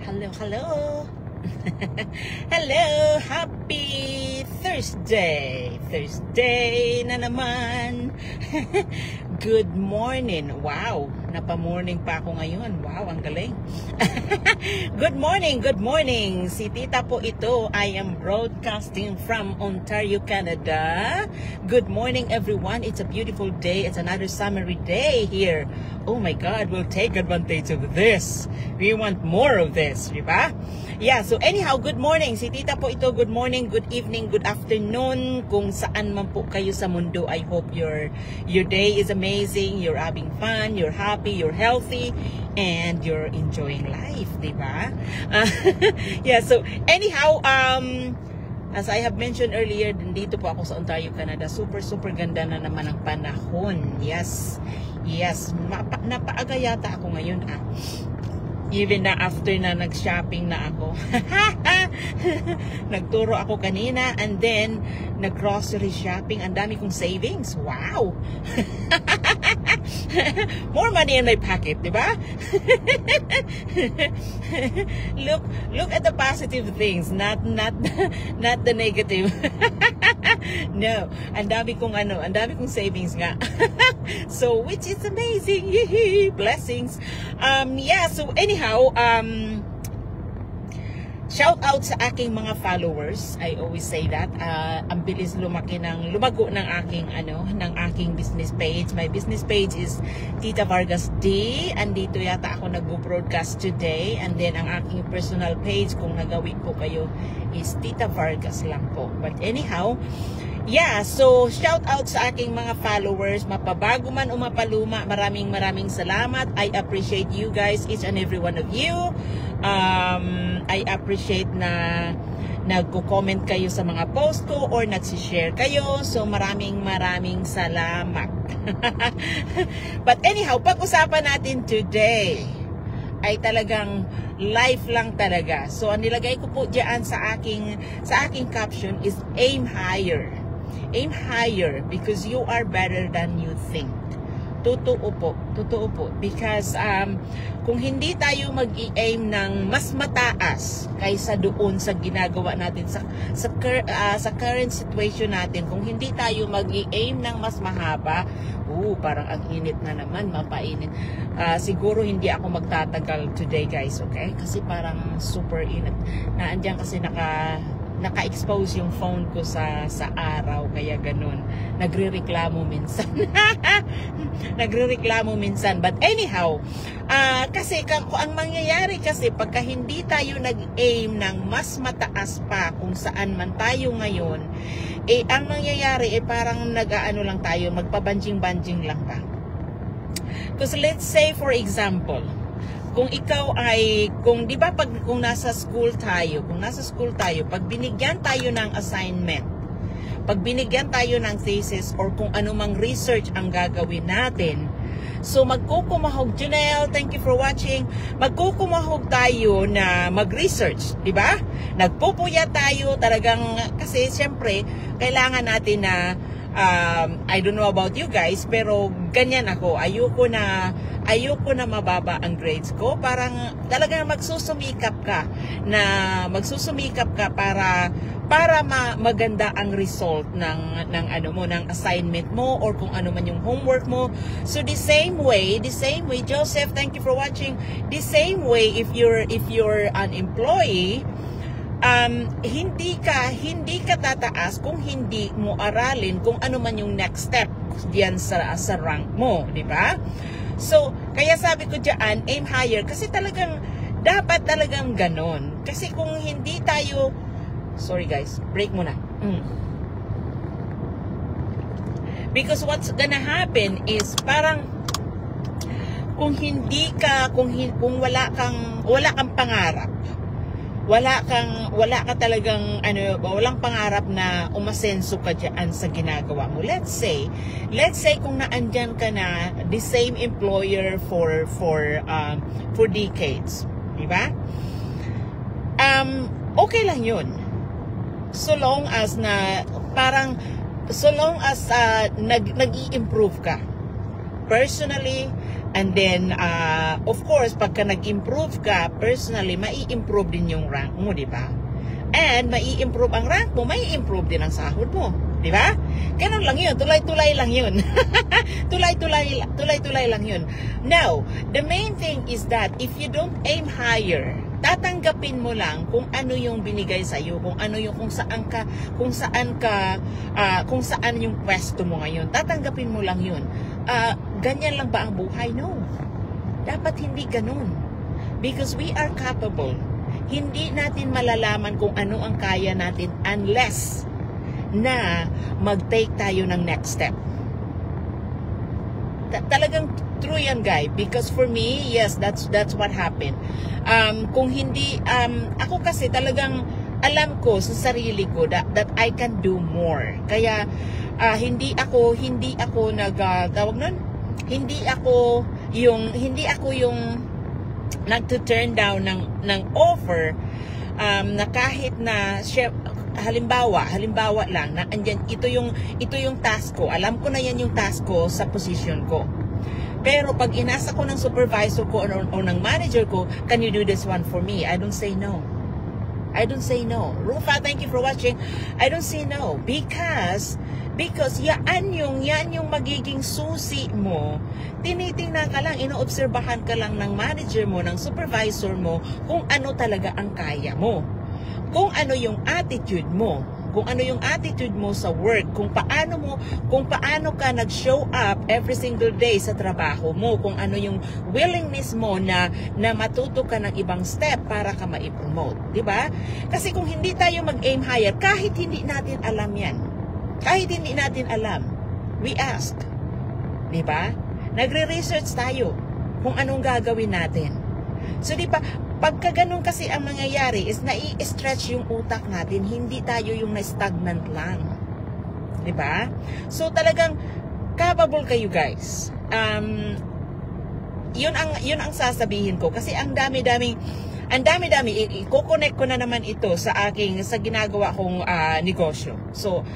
Hello, hello. Hello, happy Thursday. Thursday na naman. Good morning. Wow, napa-morning pa ako ngayon. Wow, ang galing. Good morning, good morning. Si Tita po ito. I am broadcasting from Ontario, Canada. Good morning, everyone. It's a beautiful day. It's another summery day here. Oh my God, we'll take advantage of this. We want more of this, di ba? Yeah, so anyhow, good morning. Si Tita po ito, good morning, good evening, good afternoon. Kung saan man po kayo sa mundo, I hope your day is amazing, you're having fun, you're happy, you're healthy, and you're enjoying life, di ba? Yeah, so anyhow, as I have mentioned earlier, dito po ako sa Ontario, Canada. Super, super ganda na naman ang panahon. Yes, yes. Napaaga yata ako ngayon, Even na after na nag-shopping na ako. Nagturo ako kanina and then nag-grocery shopping. Ang dami kong savings. Wow! More money in my pocket, di ba? Look at the positive things, not the negative. No, ang dami kong savings nga. So which is amazing. Yee, blessings. Yeah, so anyhow, shout out sa aking mga followers. I always say that. Ang bilis lumago ng aking business page. My business page is Tita Vargas D. Andito yata ako nag-broadcast today. And then ang aking personal page, kung nagawin po kayo, is Tita Vargas lang po. But anyhow, yeah, so shout out sa aking mga followers, mapabago man o mapaluma, maraming salamat. I appreciate you guys, each and every one of you. I appreciate na nagko-comment kayo sa mga post ko or nagsishare kayo. So maraming salamat. But anyhow, pag-usapan natin today ay talagang life lang talaga. So ang nilagay ko po diyan sa aking caption is aim higher. Aim higher because you are better than you think. Totoo po. Because kung hindi tayo mag-i-aim ng mas mataas kaysa doon sa ginagawa natin sa current situation natin, kung hindi tayo mag-i-aim ng mas mahaba, parang ang init na naman, mapainit. Siguro hindi ako magtatagal today, guys, okay? Kasi parang super init. Naandyan kasi naka-expose yung phone ko sa araw, kaya ganun. Nagrereklamo minsan. But anyhow, kasi ang mangyayari kasi pagka hindi tayo nag-aim ng mas mataas pa kung saan man tayo ngayon, ang mangyayari parang lang tayo, magpabanjing-banjing lang pa. Because let's say for example, kung ikaw di ba kung nasa school tayo, pag binigyan tayo ng assignment, pag binigyan tayo ng thesis or kung anumang research ang gagawin natin, so magkukumahog, Janelle, thank you for watching, magkukumahog tayo na mag-research, di ba? Nagpupuya tayo talagang, kasi siyempre, kailangan natin na, I don't know about you guys, pero ganyan ako, ayoko na mababa ang grades ko. Parang talagang magsusumikap ka para maganda ang result ng assignment mo or kung ano man yung homework mo. So the same way, Joseph, thank you for watching. The same way, if you're an employee, hindi ka tataas kung hindi mo aralin kung ano man yung next step diyan sa rank mo, di ba? So, kaya sabi ko diyan, aim higher, kasi dapat talagang ganon. Kasi kung hindi tayo, sorry guys, break muna. Because what's gonna happen is parang kung wala kang pangarap, wala ka talagang walang pangarap na umasenso ka diyan sa ginagawa mo. Let's say kung naandyan ka na the same employer for decades, di ba? Okay lang 'yun. So long as nag-i-improve ka. personally, and then of course pagka nag-improve ka personally, mai-improve din yung rank mo, di ba? And mai-improve ang rank mo, mai-improve din ang sahod mo, di ba? Ganun lang yun, tulay-tulay lang yun. tulay-tulay lang yun. Now, the main thing is that if you don't aim higher, tatanggapin mo lang kung ano yung binigay sa iyo, kung ano yung kung saan yung pwesto mo ngayon. Tatanggapin mo lang yun. Ganyan lang ba ang buhay? No. Dapat hindi ganun. Because we are capable. Hindi natin malalaman kung ano ang kaya natin unless na mag-take tayo ng next step. Talagang true yan, guy, because for me, yes, that's what happened. Kung hindi ako kasi talagang alam ko sa sarili ko that I can do more. Kaya hindi ako tawag nun, hindi ako yung nagto-turn down ng offer na kahit na halimbawa lang na andyan, ito yung task ko. Alam ko na yan yung task ko sa position ko. Pero pag inasa ko ng supervisor ko o ng manager ko, can you do this one for me? I don't say no. I don't say no. Rufa, thank you for watching. I don't say no because yan yung magiging susi mo. Tinitingnan ka lang, inoobserbahan ka lang ng manager mo, ng supervisor mo, kung ano talaga ang kaya mo. Kung ano yung attitude mo, kung ano yung attitude mo sa work, kung paano ka nag-show up every single day sa trabaho mo, kung ano yung willingness mo na matuto ka ng ibang step para ka ma-promote, di ba? Kasi kung hindi tayo mag-aim higher, kahit hindi natin alam yan, kahit hindi natin alam, we ask, di ba? Nagre-research tayo kung anong gagawin natin. So di ba, pagka ganun kasi ang mangyayari is nai-stretch yung utak natin, hindi tayo yung na-stagnant lang. Diba? So talagang capable kayo, guys. Yun ang sasabihin ko kasi ang dami-dami, i-connect ko na naman ito sa ginagawa kong negosyo. So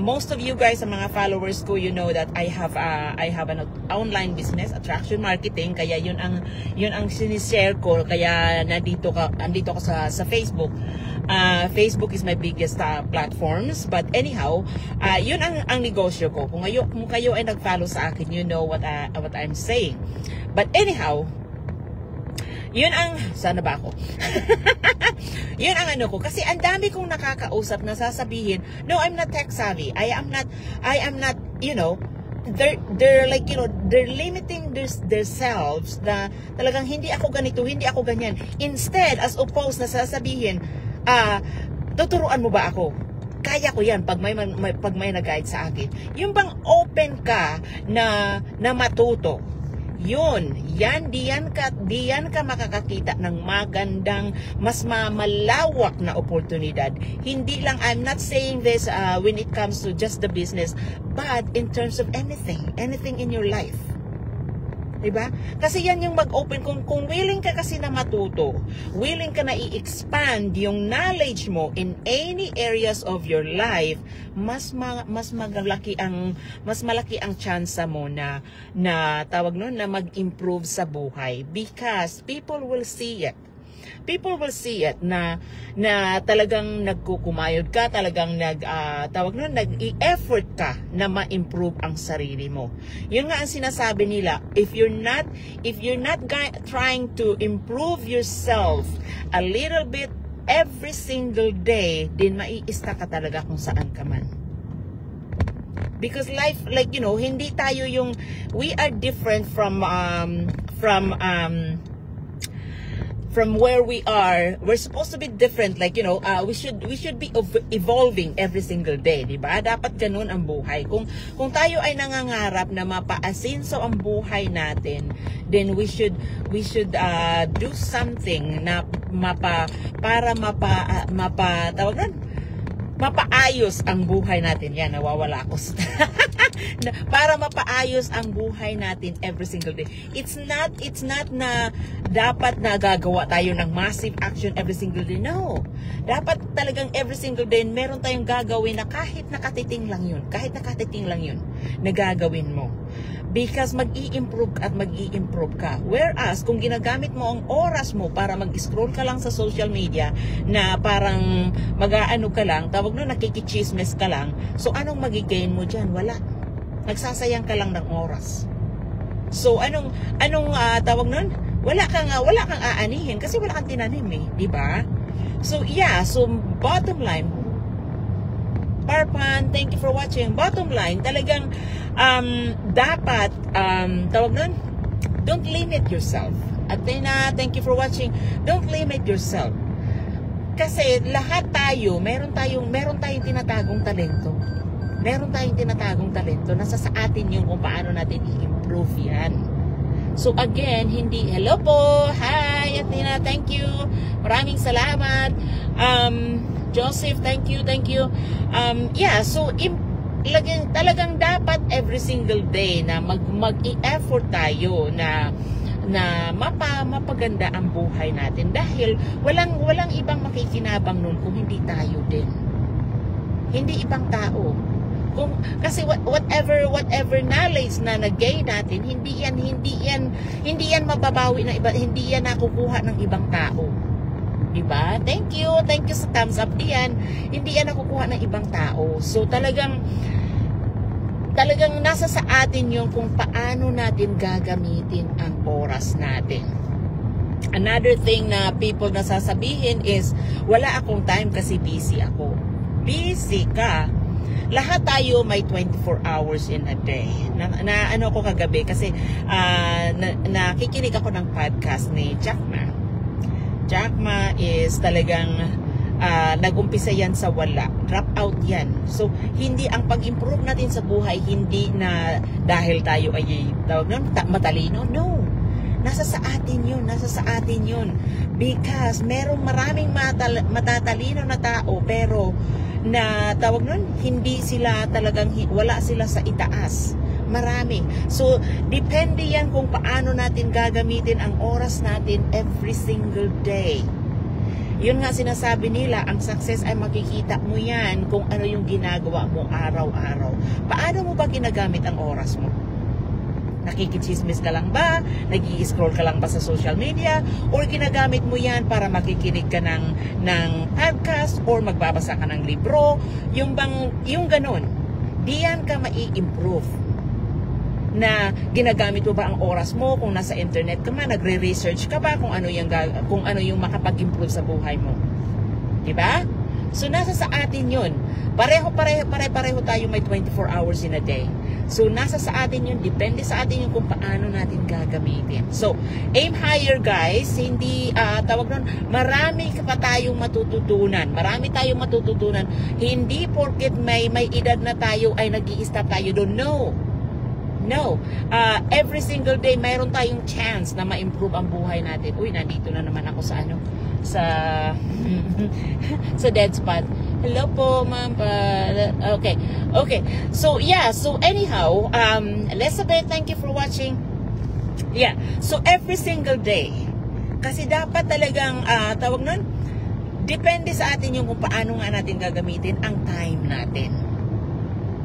most of you guys, sa mga followers ko, you know that I have an online business, attraction marketing, kaya yun ang sinishare ko, kaya andito ko sa Facebook. Facebook is my biggest platforms, but anyhow, yun ang negosyo ko. Kung kayo ay nag-follow sa akin, you know what I'm saying. But anyhow, yun ang, sana ba ako? Yun ang ano ko. Kasi ang dami kong nakakausap na sasabihin, no, I'm not tech savvy. I am not, you know, they're like, you know, they're limiting themselves na talagang hindi ako ganito, hindi ako ganyan. Instead, as opposed na sasabihin, tuturuan mo ba ako? Kaya ko yan pag may nag-guide sa akin. Yung bang open ka na matuto, diyan ka makakakita ng magandang, mas malawak na oportunidad. Hindi lang, I'm not saying this when it comes to just the business, but in terms of anything in your life. Diba? Kasi yan yung mag-open, kung willing ka kasi na matuto, willing ka na i-expand yung knowledge mo in any areas of your life, mas malaki ang chance mo na tawag nun, na mag-improve sa buhay, because people will see it. People will see it na talagang nagkukumayod ka, talagang nag-i-effort ka na ma-improve ang sarili mo. Yun nga ang sinasabi nila, if you're not trying to improve yourself a little bit every single day, din maiista ka talaga kung saan ka man. Because life, like, you know, hindi tayo yung, we are different from where we are. We're supposed to be different, like, you know, we should be evolving every single day, di ba? Dapat ganun ang buhay. Kung tayo ay nangangarap na mapaasinso ang buhay natin, then we should do something na mapaayos ang buhay natin. Yan, nawawala ako. Para mapaayos ang buhay natin every single day. It's not na dapat na gagawa tayo ng massive action every single day. No. Dapat talagang every single day meron tayong gagawin na kahit nakatiting lang yun. Kahit nakatiting lang yun na gagawin mo. Because mag-i-improve at mag-i-improve ka. Whereas, kung ginagamit mo ang oras mo para mag-scroll ka lang sa social media na parang mag-aano ka lang, tawag na nakikichismes ka lang, so anong magigain mo dyan? Wala. Nagsasayang ka lang ng oras. So, anong tawag nun? Wala kang aanihin kasi wala kang tinanim eh. Diba? So, yeah. So, bottom line, Parpan, thank you for watching. Bottom line, talagang dapat, tawag nun, don't limit yourself. Athena, thank you for watching. Don't limit yourself. Kasi lahat tayo, meron tayong tinatagong talento. Meron tayong tinatagong talento. Nasa sa atin yung kung paano natin i-improve yan. So again, hello po, hi Athena, thank you. Maraming salamat. Joseph, thank you. Yeah, so talagang dapat every single day na mag-i-effort tayo na mapaganda ang buhay natin dahil walang ibang makikinabang nun kung hindi tayo din. Hindi ibang tao. Kasi whatever knowledge na nag-gain natin, hindi yan mababawi ng iba, hindi yan nakukuha ng ibang tao. Diba? Thank you sa thumbs up diyan. Hindi yan nakukuha ng ibang tao. So talagang nasa sa atin yung kung paano natin gagamitin ang oras natin. Another thing na people nasasabihin is, wala akong time kasi busy ako. Busy ka. Lahat tayo may 24 hours in a day. Na ano ko kagabi kasi nakikinig ako ng podcast ni Jack Ma. Jack Ma is talagang nag-umpisa yan sa wala. Drop out yan. So, hindi ang pag-improve natin sa buhay, hindi na dahil tayo ay matalino. No. Nasa sa atin yun. Because merong maraming matatalino na tao, pero na tawag nun, hindi sila talagang, wala sila sa itaas. Marami. So, depende yan kung paano natin gagamitin ang oras natin every single day. Yun nga sinasabi nila, ang success ay makikita mo yan kung ano yung ginagawa mo araw-araw. Paano mo ba ginagamit ang oras mo? Nakikichismis ka lang ba? Nag-i-scroll ka lang ba sa social media? Or ginagamit mo yan para makikinig ka ng podcast or magbabasa ka ng libro? Yung ganun. Diyan ka mai-improve. Na ginagamit mo ba ang oras mo kung nasa internet ka man, nagre-research ka ba kung ano yung makapag-improve sa buhay mo. 'Di ba? So nasa sa atin 'yun. Pareho tayo may 24 hours in a day. So nasa sa atin 'yun, depende sa atin yung kung paano natin gagamitin. So aim higher guys, hindi tawag nun, marami pa tayong matututunan. Hindi porket may edad na tayo ay nag-i-stop tayo doon. No. Every single day mayroon tayong chance na ma-improve ang buhay natin. Uy, nandito na naman ako sa sa dead spot. Hello po, ma'am. Okay. So, yeah. So, anyhow, Elizabeth, thank you for watching. Yeah. So, every single day. Kasi dapat talagang, tawag nun, depende sa atin yung kung paano nga natin gagamitin ang time natin.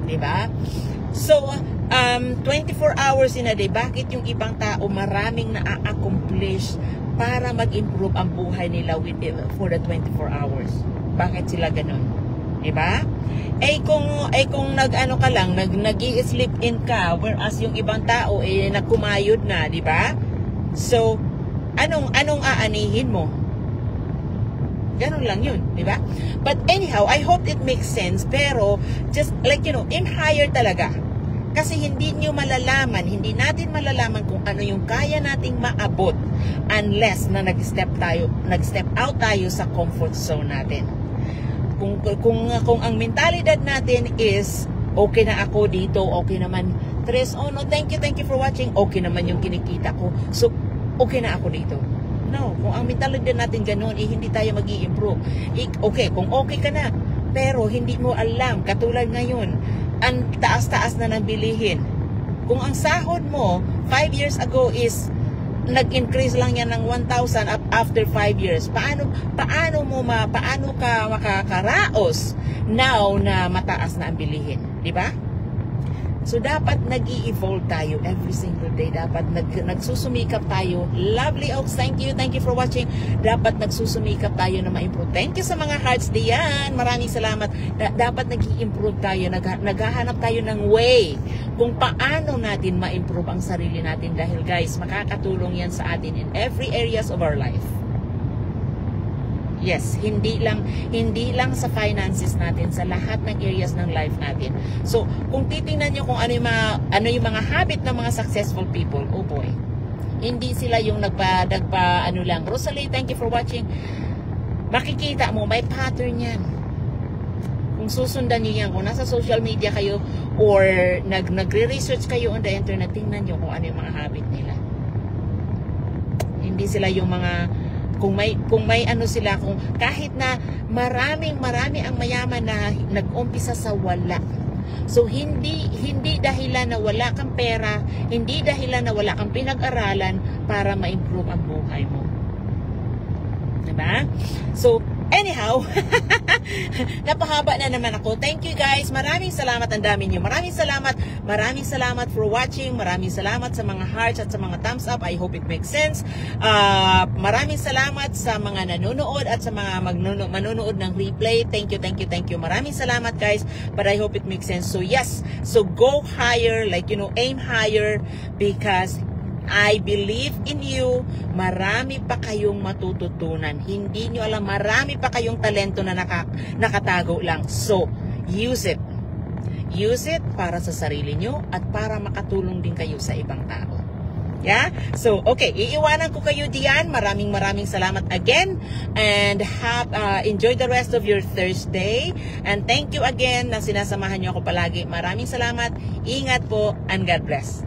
Diba? So, 24 hours in a day, bakit yung ibang tao maraming na-accomplish para mag-improve ang buhay nila for the 24 hours? Bakit sila ganun? Diba? Kung nag-ano ka lang, nag-i-sleep in ka, whereas yung ibang tao nagkumayod na, diba? So, anong aanihin mo? Ganun lang yun, diba? But anyhow, I hope it makes sense, pero just like, aim higher talaga. Kasi hindi natin malalaman kung ano yung kaya nating maabot unless na nag-step out tayo sa comfort zone natin. Kung ang mentalidad natin is okay na ako dito, okay naman, Tres, no, thank you for watching, okay naman yung kinikita ko, so okay na ako dito. No, kung ang mentalidad natin ganun, hindi tayo mag-i-improve. Okay, kung okay ka na, pero hindi mo alam, katulad ngayon, ang taas-taas na ng bilihin. Kung ang sahod mo 5 years ago is nag-increase lang yan ng 1,000 after 5 years, paano ka makakaraos now na mataas na ang bilihin, di ba? So, dapat nag-i-evolve tayo every single day. Dapat nagsusumikap tayo. Lovely Oaks, thank you for watching. Dapat nagsusumikap tayo na ma-improve. Thank you sa mga hearts diyan. Maraming salamat. Dapat nag-i-improve tayo. Naghahanap tayo ng way kung paano natin ma-improve ang sarili natin. Dahil guys, makakatulong yan sa atin in every areas of our life. Yes, hindi lang sa finances natin, sa lahat ng areas ng life natin. So, kung titingnan niyo kung ano yung mga habit ng mga successful people, oh boy. Hindi sila yung ano lang. Rosalie, thank you for watching. Makikita mo, may pattern yan. Kung susundan niyo yan, kung nasa social media kayo or nagre-research kayo on the internet, tingnan niyo kung ano yung mga habit nila. Hindi sila yung mga kung may ano sila, kung kahit na marami ang mayaman na nag-umpisa sa wala. So hindi dahilan na wala kang pera, hindi dahilan na wala kang pinag-aralan para ma-improve ang buhay mo. Diba? So anyhow, napahaba na naman ako. Thank you guys. Maraming salamat. Ang dami nyo. Maraming salamat. Maraming salamat for watching. Maraming salamat sa mga hearts at sa mga thumbs up. I hope it makes sense. Maraming salamat sa mga nanonood at sa mga manonood ng replay. Thank you. Maraming salamat guys. But I hope it makes sense. So yes. So go higher. Like, aim higher because I believe in you. Marami pa kayong matututunan. Hindi nyo alam, marami pa kayong talento na nakatago lang. So, use it. Use it para sa sarili nyo at para makatulong din kayo sa ibang tao. Yeah? So, okay. Iiwanan ko kayo diyan. Maraming salamat again. And enjoy the rest of your Thursday. And thank you again na sinasamahan nyo ako palagi. Maraming salamat. Ingat po and God bless.